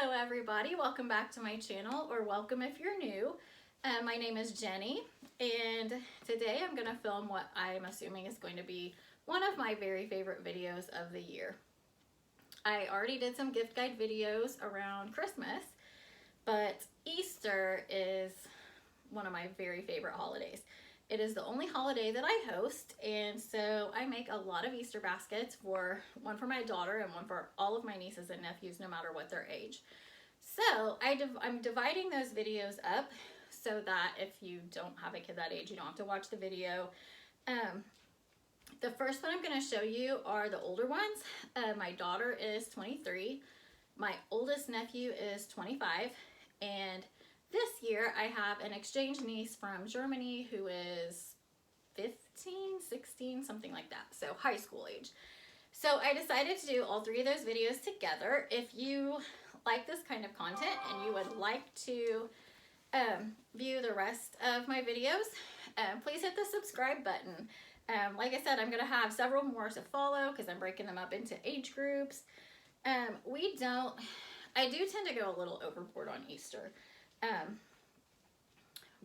Hello everybody, welcome back to my channel, or welcome if you're new. My name is Jenny, and today I'm going to film what I'm assuming is going to be one of my very favorite videos of the year. I already did some gift guide videos around Christmas, but Easter is one of my very favorite holidays. It is the only holiday that I host, and so I make a lot of Easter baskets, one for my daughter and one for all of my nieces and nephews, no matter what their age. So I'm dividing those videos up so that if you don't have a kid that age, you don't have to watch the video. The first one I'm going to show you are the older ones. My daughter is 23. My oldest nephew is 25. And this year I have an exchange niece from Germany who is 15, 16, something like that. So high school age. So I decided to do all three of those videos together. If you like this kind of content and you would like to view the rest of my videos, please hit the subscribe button. Like I said, I'm going to have several more to follow because I'm breaking them up into age groups. I do tend to go a little overboard on Easter.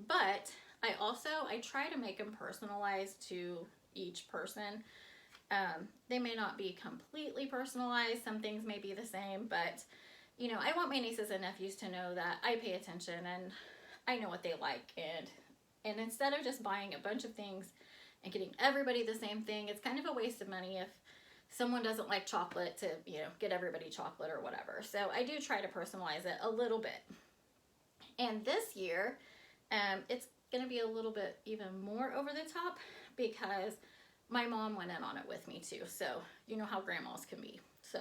But I try to make them personalized to each person. They may not be completely personalized. Some things may be the same, but you know, I want my nieces and nephews to know that I pay attention and I know what they like. And instead of just buying a bunch of things and getting everybody the same thing, it's kind of a waste of money if someone doesn't like chocolate to, you know, get everybody chocolate or whatever. So I do try to personalize it a little bit. And this year, it's going to be a little bit even more over the top because my mom went in on it with me too. So you know how grandmas can be. So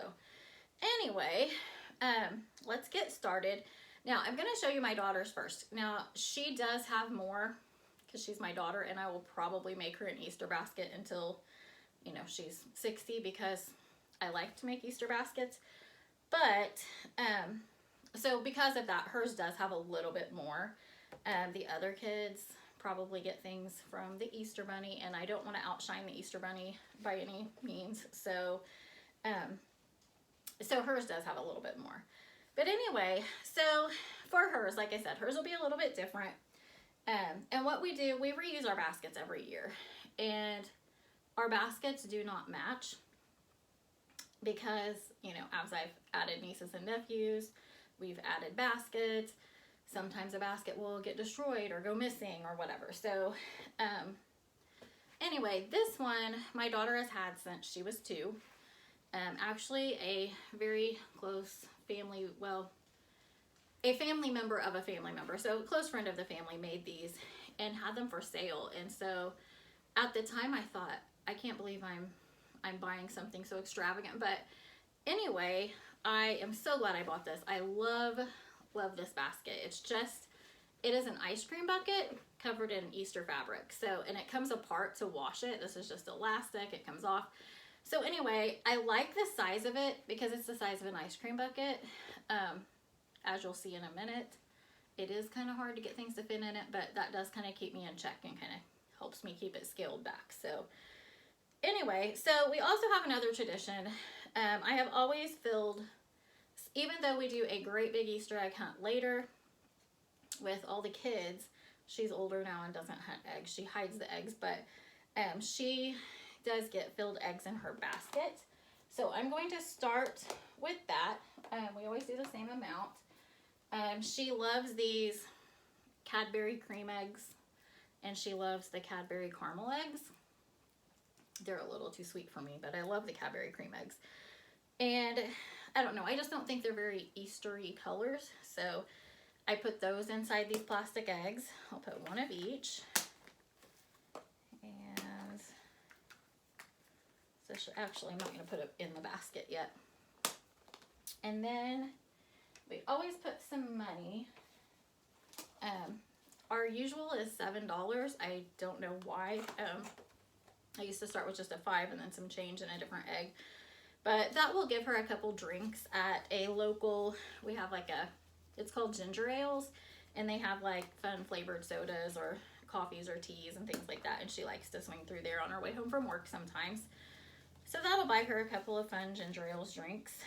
anyway, let's get started. Now I'm going to show you my daughter's first. Now she does have more because she's my daughter, and I will probably make her an Easter basket until, you know, she's 60 because I like to make Easter baskets. But so because of that, hers does have a little bit more. The other kids probably get things from the Easter Bunny, and I don't want to outshine the Easter Bunny by any means. So hers does have a little bit more. But anyway, so for hers, like I said, hers will be a little bit different. And what we do, we reuse our baskets every year. And our baskets do not match because, you know, as I've added nieces and nephews, we've added baskets. Sometimes a basket will get destroyed or go missing or whatever. So anyway, this one my daughter has had since she was 2. Actually a very close family, well, a family member of a family member, so a close friend of the family made these and had them for sale. And so at the time I thought, I can't believe I'm buying something so extravagant. But anyway, I am so glad I bought this. I love this basket. It is an ice cream bucket covered in Easter fabric. So, and it comes apart to wash it. This is just elastic, it comes off. So anyway, I like the size of it because it's the size of an ice cream bucket. As you'll see in a minute, it is kind of hard to get things to fit in it, but that does kind of keep me in check and kind of helps me keep it scaled back. So anyway, so we also have another tradition. I have always filled, even though we do a great big Easter egg hunt later with all the kids, she's older now and doesn't hunt eggs. She hides the eggs, but she does get filled eggs in her basket. So I'm going to start with that. We always do the same amount. She loves these Cadbury cream eggs, and she loves the Cadbury caramel eggs. They're a little too sweet for me, but I love the Cadbury cream eggs. And I don't know, I just don't think they're very Eastery colors. So I put those inside these plastic eggs. I'll put one of each. And so actually I'm not going to put it in the basket yet. And then we always put some money. Our usual is $7. I don't know why. I used to start with just a 5 and then some change and a different egg. But that will give her a couple drinks at a local, we have like it's called Ginger Ales. And they have like fun flavored sodas or coffees or teas and things like that. And she likes to swing through there on her way home from work sometimes. So that'll buy her a couple of fun Ginger Ales drinks.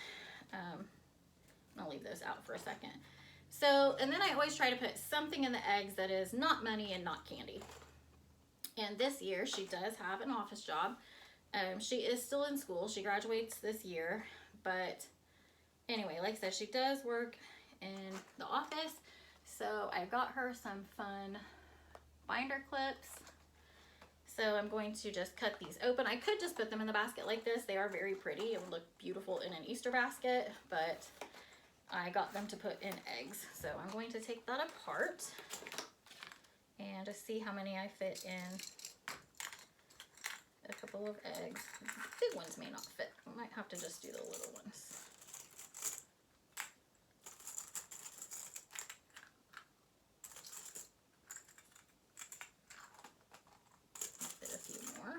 I'll leave those out for a second. So, and then I always try to put something in the eggs that is not money and not candy. And this year she does have an office job. She is still in school. She graduates this year. But anyway, like I said, she does work in the office. So I got her some fun binder clips. So I'm going to just cut these open. I could just put them in the basket like this. They are very pretty. It would look beautiful in an Easter basket, but I got them to put in eggs. So I'm going to take that apart and just see how many I fit in a couple of eggs. Big ones may not fit. I might have to just do the little ones. Fit a few more.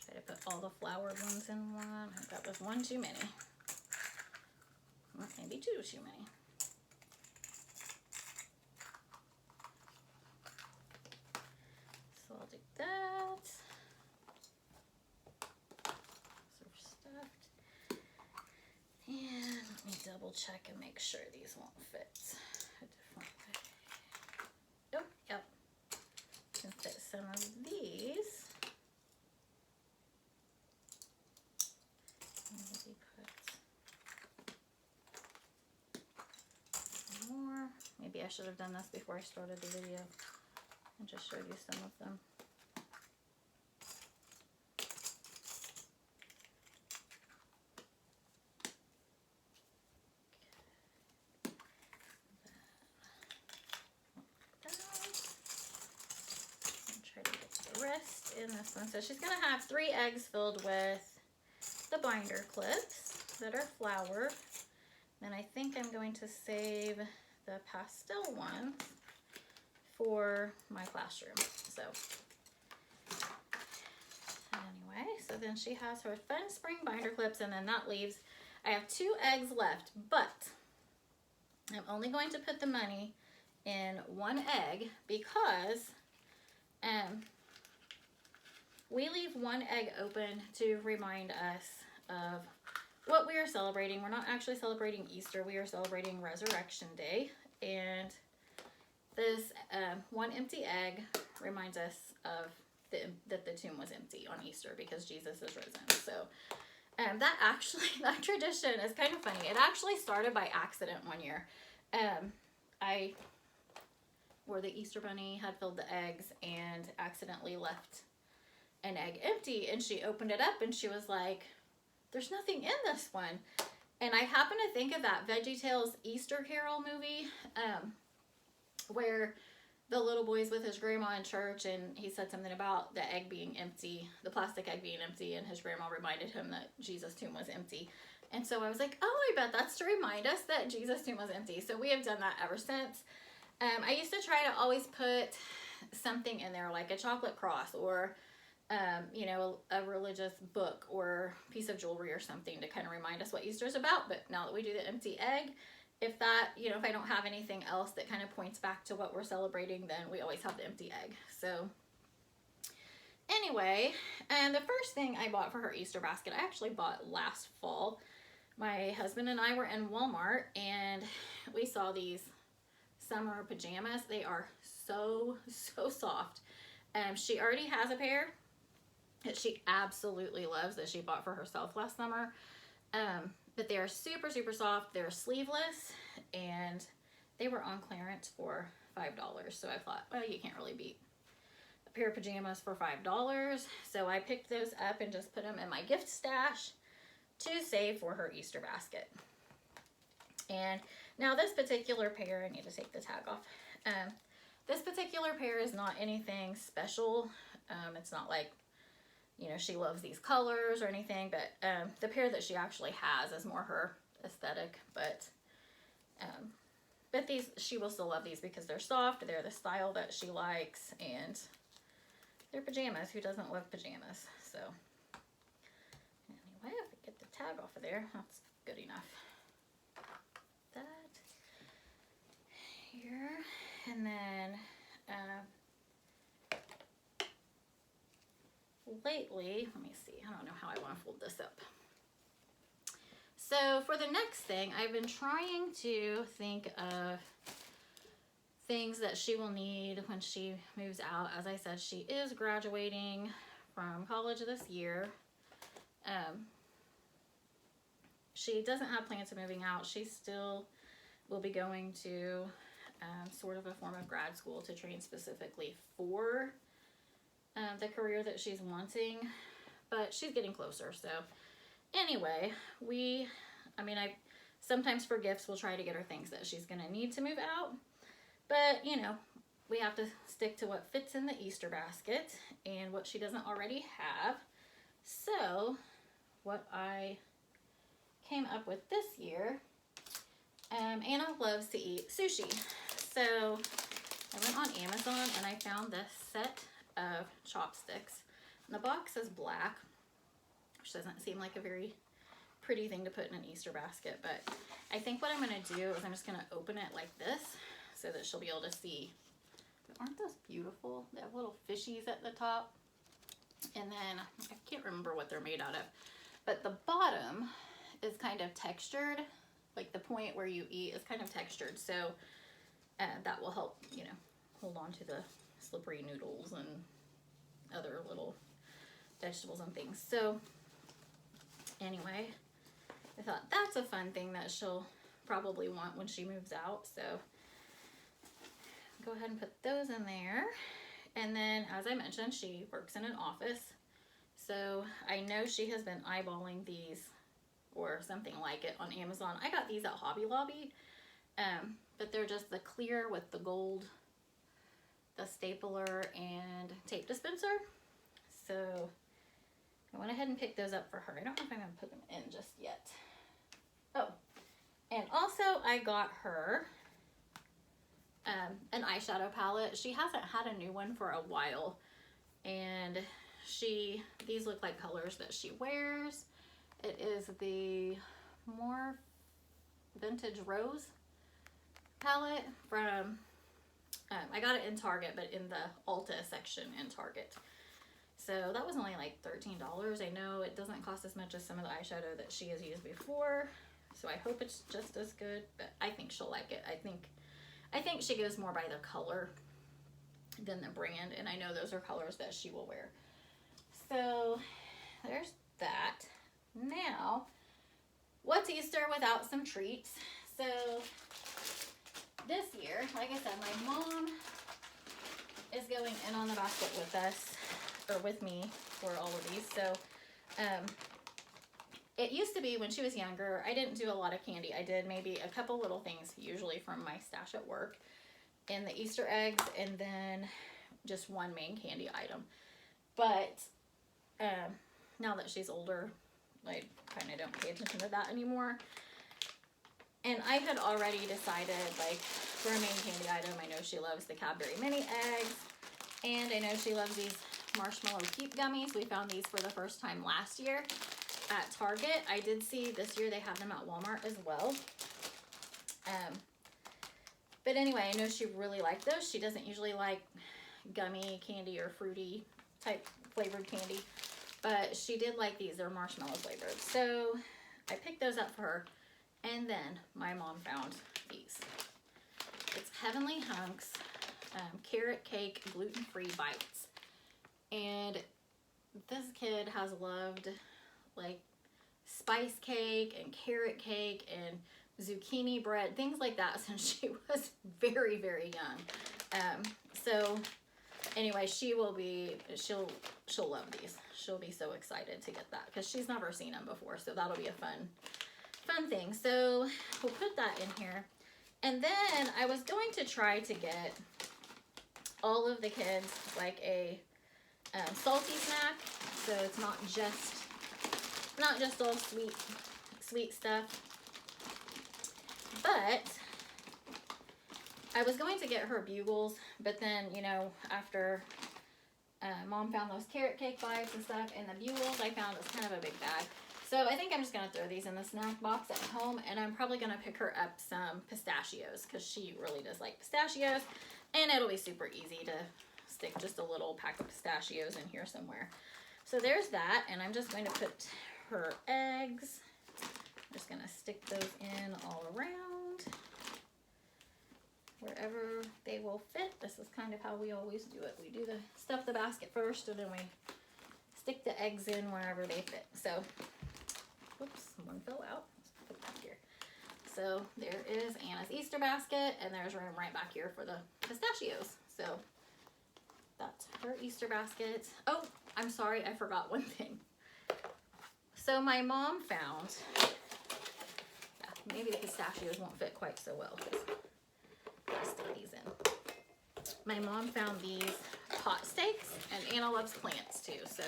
Try to put all the floured ones in one. I think that was one too many. Well, maybe two too many. So I'll do that. So we're stuffed. And let me double check and make sure these won't fit a different way. Oh, yep. Can fit some of these. Maybe put more. Maybe I should have done this before I started the video and just showed you some of them. Try to get the rest in this one. So she's going to have 3 eggs filled with the binder clips that are floured. And I think I'm going to save the pastel ones for my classroom. So anyway, so then she has her fun spring binder clips, and then that leaves, I have 2 eggs left, but I'm only going to put the money in 1 egg because we leave 1 egg open to remind us of what we are celebrating. We're not actually celebrating Easter. We are celebrating Resurrection Day. And this 1 empty egg reminds us of that the tomb was empty on Easter because Jesus is risen. So that tradition is kind of funny. It actually started by accident one year. Where the Easter bunny had filled the eggs and accidentally left an egg empty, and she opened it up and she was like, there's nothing in this one. And I happen to think of that VeggieTales Easter Carol movie where the little boy's with his grandma in church, and he said something about the egg being empty, the plastic egg being empty, and his grandma reminded him that Jesus' tomb was empty. And so I was like, oh, I bet that's to remind us that Jesus' tomb was empty. So we have done that ever since. I used to try to always put something in there, like a chocolate cross or you know, a religious book or piece of jewelry or something to kind of remind us what Easter is about. But now that we do the empty egg, if I don't have anything else that kind of points back to what we're celebrating, then we always have the empty egg. So anyway, and the first thing I bought for her Easter basket, I actually bought last fall. My husband and I were in Walmart and we saw these summer pajamas. They are so soft. She already has a pair that she absolutely loves that she bought for herself last summer. But they are super soft. They're sleeveless and they were on clearance for $5. So I thought, well, you can't really beat a pair of pajamas for $5. So I picked those up and just put them in my gift stash to save for her Easter basket. And now this particular pair, I need to take the tag off. This particular pair is not anything special. It's not like, you know, she loves these colors or anything, but the pair that she actually has is more her aesthetic. But these, she will still love these because they're soft, they're the style that she likes, and they're pajamas. Who doesn't love pajamas? So anyway, if I get the tag off of there, that's good enough. That here, and then lately, let me see, I don't know how I want to fold this up. So for the next thing, I've been trying to think of things that she will need when she moves out. As I said, she is graduating from college this year. She doesn't have plans of moving out. She still will be going to sort of a form of grad school to train specifically for the career that she's wanting, but she's getting closer. So anyway, I sometimes for gifts we'll try to get her things that she's gonna need to move out, but you know, we have to stick to what fits in the Easter basket and what she doesn't already have. So what I came up with this year, Anna loves to eat sushi. So I went on Amazon and I found this set of chopsticks. And the box is black, which doesn't seem like a very pretty thing to put in an Easter basket, but I think what I'm gonna do is I'm just gonna open it like this so that she'll be able to see. But aren't those beautiful? They have little fishies at the top. And then I can't remember what they're made out of, but the bottom is kind of textured, like the point where you eat is kind of textured. So that will help, you know, hold on to the slippery noodles and other little vegetables and things. So anyway, I thought that's a fun thing that she'll probably want when she moves out. So go ahead and put those in there. And then, as I mentioned, she works in an office. So I know she has been eyeballing these or something like it on Amazon. I got these at Hobby Lobby, but they're just the clear with the gold, the stapler and tape dispenser. So I went ahead and picked those up for her. I don't know if I'm gonna put them in just yet. Oh, and also I got her an eyeshadow palette. She hasn't had a new one for a while, and these look like colors that she wears. It is the More Vintage Rose palette from, I got it in Target, but in the Ulta section in Target. So that was only like $13. I know it doesn't cost as much as some of the eyeshadow that she has used before, so I hope it's just as good, but I think she'll like it. I think she goes more by the color than the brand, and I know those are colors that she will wear. So there's that. Now, what's Easter without some treats? So this year, like I said, my mom is going in on the basket with us, or with me, for all of these. So it used to be when she was younger, I didn't do a lot of candy. I did maybe a couple little things, usually from my stash at work, and the Easter eggs, and then just one main candy item. But now that she's older, I kind of don't pay attention to that anymore. And I had already decided, like, for a main candy item, I know she loves the Cadbury mini eggs, and I know she loves these marshmallow keep gummies. We found these for the first time last year at Target. I did see this year they have them at Walmart as well. But anyway, I know she really liked those. She doesn't usually like gummy candy or fruity type flavored candy, but she did like these. They're marshmallow flavored. So I picked those up for her, and then my mom found these. It's Heavenly Hunks carrot cake gluten-free bites. And this kid has loved like spice cake and carrot cake and zucchini bread, things like that, since she was very, very young. So anyway, she'll love these. She'll be so excited to get that because she's never seen them before. So that'll be a fun thing. So we'll put that in here. And then I was going to try to get all of the kids like a salty snack, so it's not just all sweet stuff. But I was going to get her bugles, but then, you know, after Mom found those carrot cake bites and stuff, and the bugles I found was kind of a big bag. So I think I'm just going to throw these in the snack box at home, and I'm probably going to pick her up some pistachios because she really does like pistachios, and it'll be super easy to stick just a little pack of pistachios in here somewhere. So there's that, and I'm just going to put her eggs just gonna stick those in all around wherever they will fit. This is kind of how we always do it. We do the stuff the basket first, and then we stick the eggs in wherever they fit. So, whoops, one fell out. Let's put it back here. So there is Anna's Easter basket, and there's room right back here for the pistachios. So that's her Easter basket. Oh, I'm sorry, I forgot one thing. So my mom found, maybe the pistachios won't fit quite so well because I stick these in. My mom found these pot steaks, and Anna loves plants too. So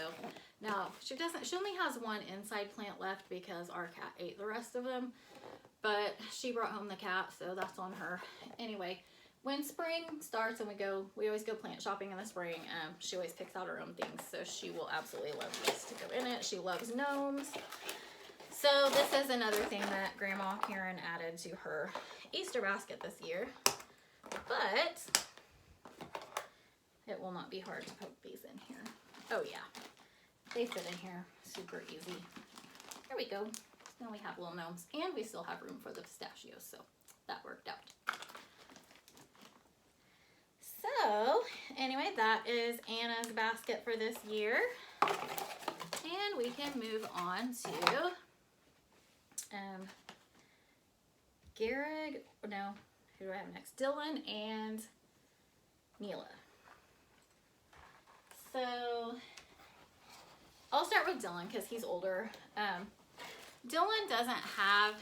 now she only has one inside plant left because our cat ate the rest of them. But she brought home the cat, so that's on her. Anyway, when spring starts and we always go plant shopping in the spring, she always picks out her own things. So she will absolutely love this to go in it. She loves gnomes. So this is another thing that Grandma Karen added to her Easter basket this year. But it will not be hard to poke these in here. Oh yeah, they fit in here super easy. There we go. Now we have little gnomes, and we still have room for the pistachios, so that worked out. So anyway, that is Anna's basket for this year, and we can move on to Garrig. No, who do I have next? Dylan and Mila. So I'll start with Dylan because he's older. Dylan doesn't have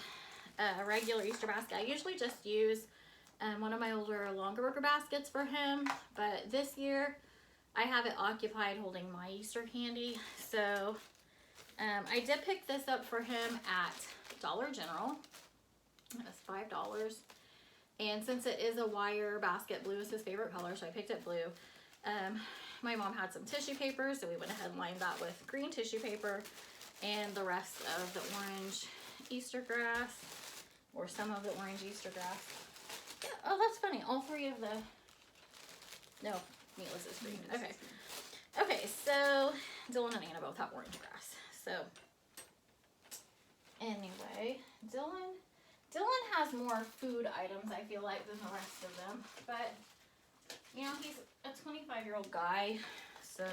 a regular Easter basket. I usually just use one of my older longer worker baskets for him, but this year I have it occupied holding my Easter candy. So I did pick this up for him at Dollar General. It's $5. And since it is a wire basket, blue is his favorite color, so I picked up blue. My mom had some tissue paper, so we went ahead and lined that with green tissue paper. And the rest of the orange Easter grass, or some of the orange Easter grass. Yeah, oh, that's funny. All three of the, no, Mila's is green. Okay. Okay, so Dylan and Anna both have orange grass. So anyway, Dylan has more food items, I feel like, than the rest of them. But, you know, he's a 25-year-old guy, so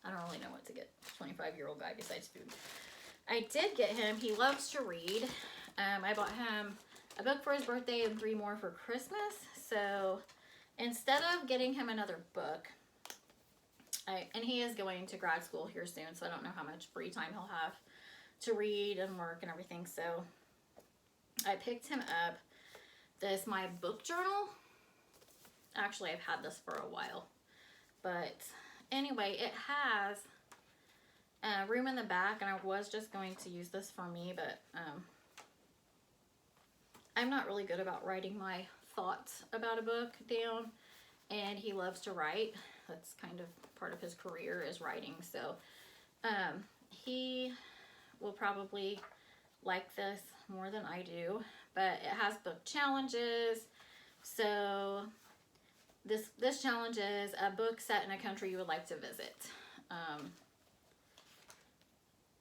I don't really know what to get a 25-year-old guy besides food. I did get him, he loves to read. I bought him a book for his birthday and 3 more for Christmas. So instead of getting him another book, and he is going to grad school here soon, so I don't know how much free time he'll have to read and work and everything. So I picked him up this My Book Journal. Actually, I've had this for a while, but anyway, it has room in the back, and I was just going to use this for me, but I'm not really good about writing my thoughts about a book down, and he loves to write. That's kind of part of his career is writing, so he will probably like this more than I do, but it has book challenges. So this challenge is a book set in a country you would like to visit,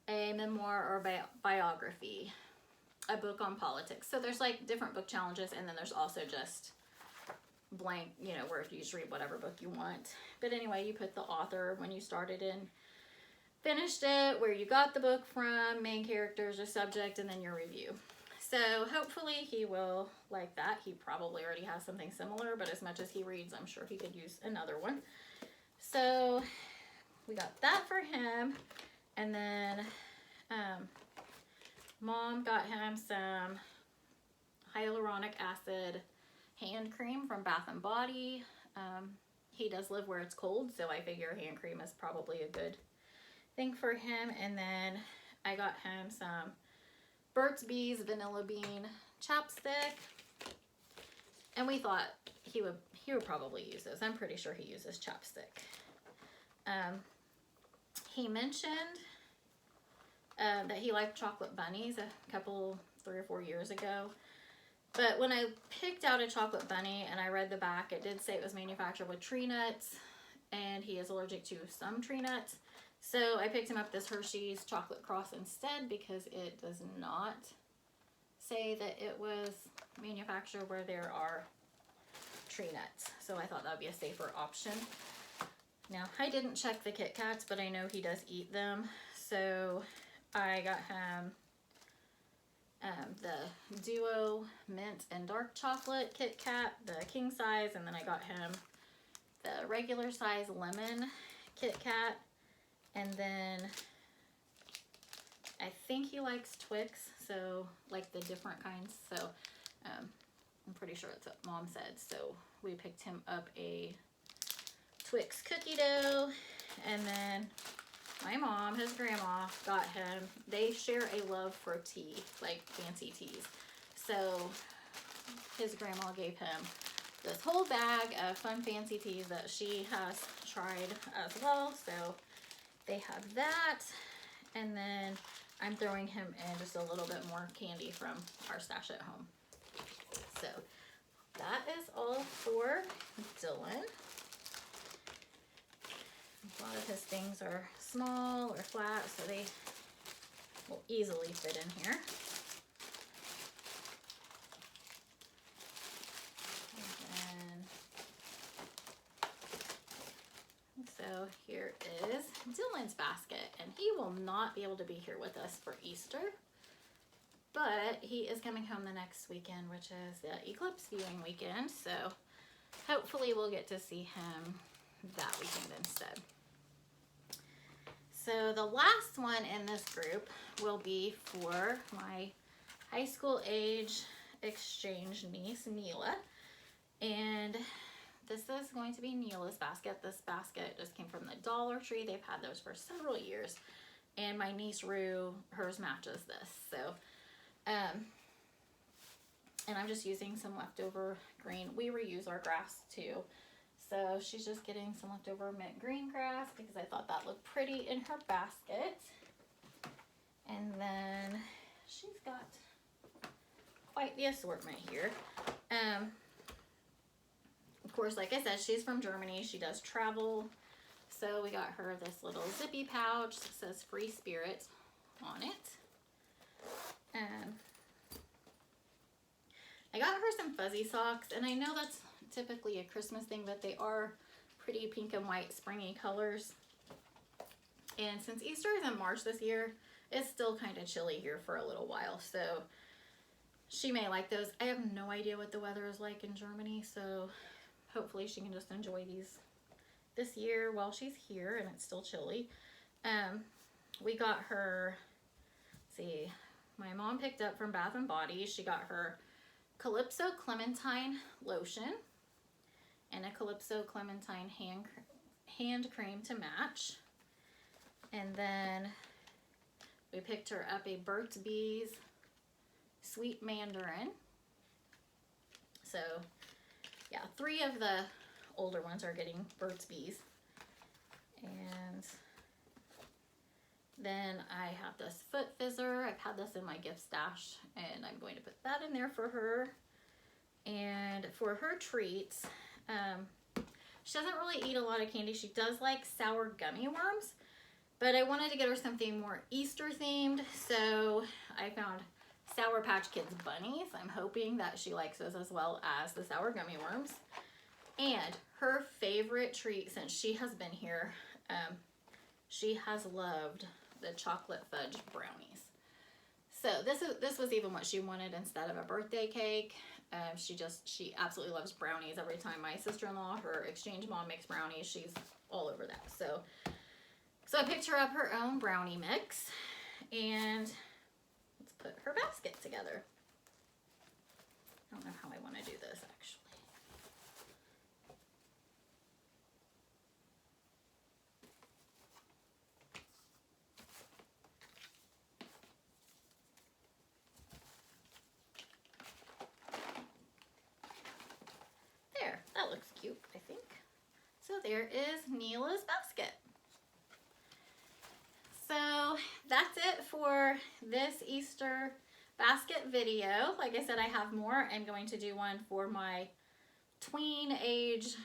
a memoir or biography, a book on politics. So there's like different book challenges, and then there's also just blank, you know, where you just read whatever book you want. But anyway, you put the author, when you started and finished it, where you got the book from, main characters or subject, and then your review. So hopefully he will like that. He probably already has something similar, but as much as he reads, I'm sure he could use another one. So we got that for him. And then Mom got him some hyaluronic acid hand cream from Bath & Body. He does live where it's cold, so I figure hand cream is probably a good thing for him. And then I got him some Burt's Bees Vanilla Bean chapstick, and we thought he would probably use this. I'm pretty sure he uses chapstick. He mentioned that he liked chocolate bunnies a couple, 3 or 4 years ago. But when I picked out a chocolate bunny and I read the back, it did say it was manufactured with tree nuts, and he is allergic to some tree nuts. So I picked him up this Hershey's chocolate cross instead because it does not say that it was manufactured where there are tree nuts. So I thought that would be a safer option. Now, I didn't check the Kit Kats, but I know he does eat them. So I got him the Duo Mint and Dark Chocolate Kit Kat, the king size, and then I got him the regular size lemon Kit Kat, and then I think he likes Twix, so like the different kinds. So I'm pretty sure that's what Mom said. So we picked him up a Twix cookie dough, and then my mom, his grandma, got him, they share a love for tea, like fancy teas. So his grandma gave him this whole bag of fun fancy teas that she has tried as well. So they have that, and then I'm throwing him in just a little bit more candy from our stash at home. So that is all for Dylan. A lot of his things are small or flat, so they will easily fit in here. So here is Dylan's basket, and he will not be able to be here with us for Easter, but he is coming home the next weekend, which is the eclipse viewing weekend, so hopefully we'll get to see him that weekend instead. So the last one in this group will be for my high school age exchange niece, Neela, and this is going to be Neela's basket. This basket just came from the Dollar Tree. They've had those for several years. And my niece Rue, hers matches this. So, and I'm just using some leftover green. We reuse our grass too. So she's just getting some leftover mint green grass because I thought that looked pretty in her basket. And then she's got quite the assortment here. Of course, like I said, she's from Germany. She does travel. So we got her this little zippy pouch that says Free Spirit on it. I got her some fuzzy socks, and I know that's typically a Christmas thing, but they are pretty pink and white springy colors. And since Easter is in March this year, it's still kind of chilly here for a little while. So she may like those. I have no idea what the weather is like in Germany, so hopefully she can just enjoy these this year while she's here and it's still chilly. We got her, let's see, my mom picked up from Bath and Body. She got her Calypso Clementine lotion and a Calypso Clementine hand cream to match. And then we picked her up a Burt's Bees Sweet Mandarin. So yeah, 3 of the older ones are getting Burt's Bees. And then I have this foot fizzer. I've had this in my gift stash, and I'm going to put that in there for her. And for her treats, she doesn't really eat a lot of candy. She does like sour gummy worms, but I wanted to get her something more Easter themed, so I found Sour Patch Kids bunnies. I'm hoping that she likes those as well as the sour gummy worms. And her favorite treat since she has been here, she has loved the chocolate fudge brownies. So this was even what she wanted instead of a birthday cake. She absolutely loves brownies. Every time my sister-in-law, her exchange mom, makes brownies, she's all over that. So I picked her up her own brownie mix, and let's put her basket together. I don't know how I want to do this actually. There, that looks cute, I think. So there is Neela's basket. So that's it for this Easter basket video. Like I said, I have more. I'm going to do one for my tween age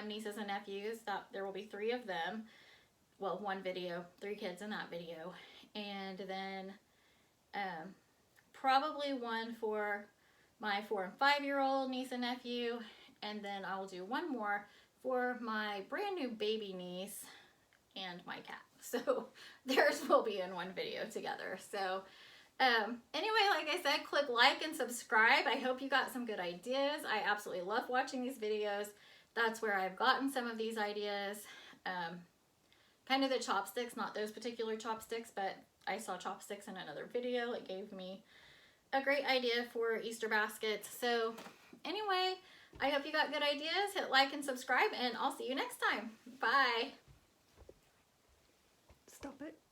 nieces and nephews. There will be 3 of them. Well, one video, 3 kids in that video. And then probably one for my 4 and 5-year-old niece and nephew, and then I'll do one more for my brand new baby niece and my cat. So theirs will be in one video together. So anyway, like I said, click like and subscribe. I hope you got some good ideas. I absolutely love watching these videos. That's where I've gotten some of these ideas. Kind of the chopsticks, not those particular chopsticks, but I saw chopsticks in another video. It gave me a great idea for Easter baskets. So anyway, I hope you got good ideas. Hit like and subscribe, and I'll see you next time. Bye. Stop it.